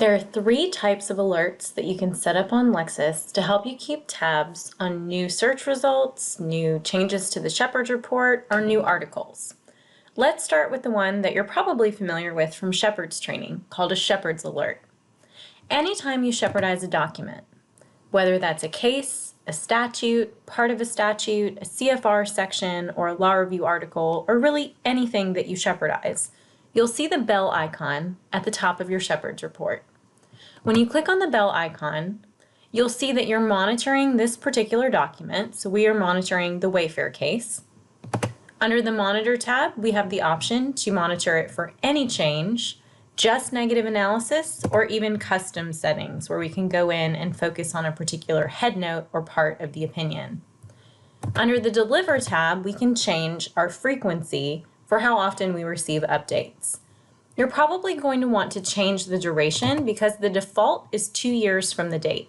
There are 3 types of alerts that you can set up on Lexis to help you keep tabs on new search results, new changes to the Shepard report, or new articles. Let's start with the one that you're probably familiar with from Shepard's training, called a Shepard's Alert. Anytime you Shepardize a document, whether that's a case, a statute, part of a statute, a CFR section, or a law review article, or really anything that you Shepardize, you'll see the bell icon at the top of your Shepard's report. When you click on the bell icon, you'll see that you're monitoring this particular document. So we are monitoring the Wayfair case. Under the Monitor tab, we have the option to monitor it for any change, just negative analysis, or even custom settings where we can go in and focus on a particular headnote or part of the opinion. Under the Deliver tab, we can change our frequency for how often we receive updates. You're probably going to want to change the duration because the default is 2 years from the date.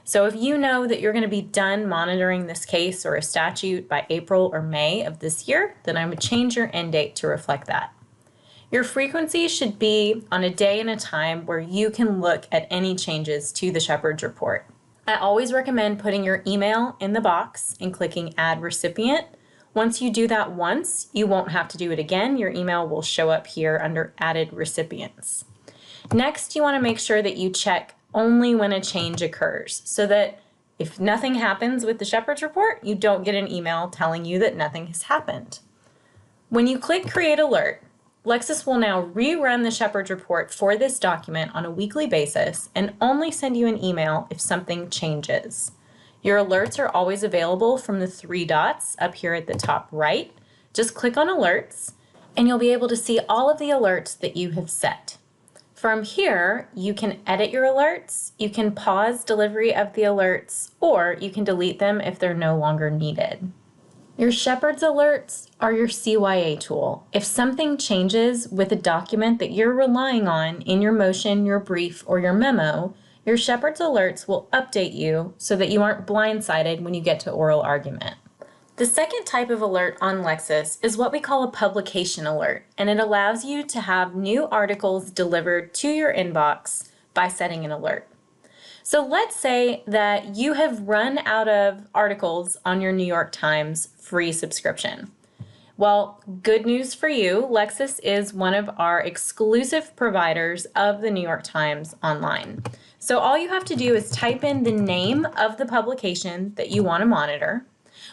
So if you know that you're going to be done monitoring this case or a statute by April or May of this year, then I would change your end date to reflect that. Your frequency should be on a day and a time where you can look at any changes to the Shepard's report. I always recommend putting your email in the box and clicking Add Recipient. Once you do that once, you won't have to do it again. Your email will show up here under Added Recipients. Next, you want to make sure that you check only when a change occurs so that if nothing happens with the Shepard's report, you don't get an email telling you that nothing has happened. When you click Create Alert, Lexis will now rerun the Shepard's report for this document on a weekly basis and only send you an email if something changes. Your alerts are always available from the 3 dots up here at the top right. Just click on Alerts and you'll be able to see all of the alerts that you have set. From here, you can edit your alerts, you can pause delivery of the alerts, or you can delete them if they're no longer needed. Your Shepard's Alerts are your CYA tool. If something changes with a document that you're relying on in your motion, your brief, or your memo, your Shepard's Alerts will update you so that you aren't blindsided when you get to oral argument. The second type of alert on Lexis is what we call a publication alert, and it allows you to have new articles delivered to your inbox by setting an alert. So let's say that you have run out of articles on your New York Times free subscription. Well, good news for you, Lexis is one of our exclusive providers of the New York Times online. So all you have to do is type in the name of the publication that you want to monitor.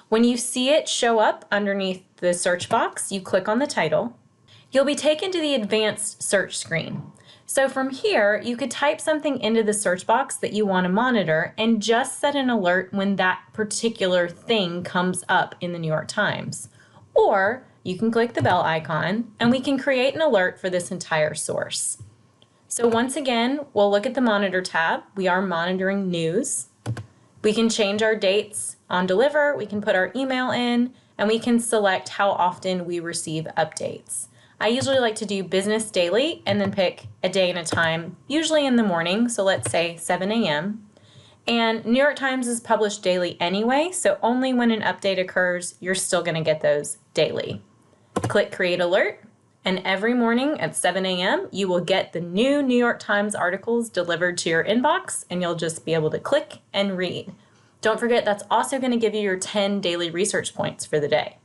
When you see it show up underneath the search box, you click on the title. You'll be taken to the advanced search screen. So from here, you could type something into the search box that you want to monitor and just set an alert when that particular thing comes up in the New York Times. Or you can click the bell icon and we can create an alert for this entire source. So once again, we'll look at the Monitor tab. We are monitoring news. We can change our dates on Deliver, we can put our email in, and we can select how often we receive updates. I usually like to do business daily and then pick a day and a time, usually in the morning, so let's say 7 a.m. And New York Times is published daily anyway, so only when an update occurs, you're still going to get those daily. Click Create Alert, and every morning at 7 a.m., you will get the new New York Times articles delivered to your inbox, and you'll just be able to click and read. Don't forget, that's also going to give you your 10 daily research points for the day.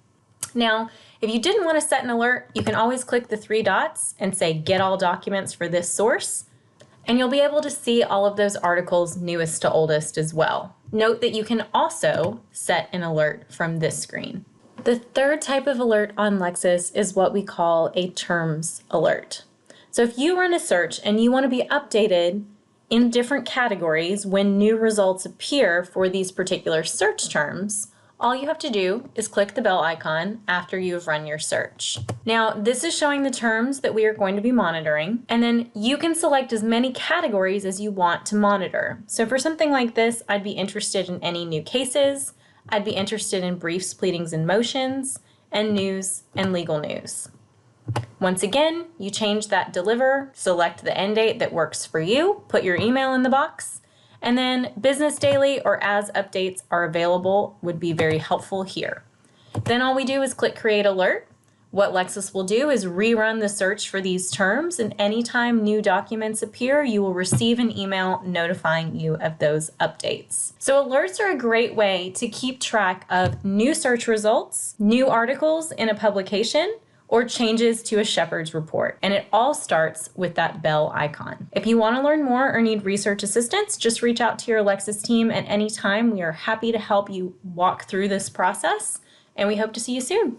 Now, if you didn't want to set an alert, you can always click the 3 dots and say Get All Documents for this source, and you'll be able to see all of those articles newest to oldest as well. Note that you can also set an alert from this screen. The third type of alert on Lexis is what we call a terms alert. So if you run a search and you want to be updated in different categories when new results appear for these particular search terms, all you have to do is click the bell icon after you have run your search. Now, this is showing the terms that we are going to be monitoring, and then you can select as many categories as you want to monitor. So for something like this, I'd be interested in any new cases, I'd be interested in briefs, pleadings, and motions, and news and legal news. Once again, you change that Deliver, select the end date that works for you, put your email in the box, and then Business Daily or as updates are available would be very helpful here. Then all we do is click Create Alert. What Lexis will do is rerun the search for these terms, and anytime new documents appear, you will receive an email notifying you of those updates. So alerts are a great way to keep track of new search results, new articles in a publication, or changes to a Shepard's report. And it all starts with that bell icon. If you want to learn more or need research assistance, just reach out to your Lexis team at any time. We are happy to help you walk through this process, and we hope to see you soon.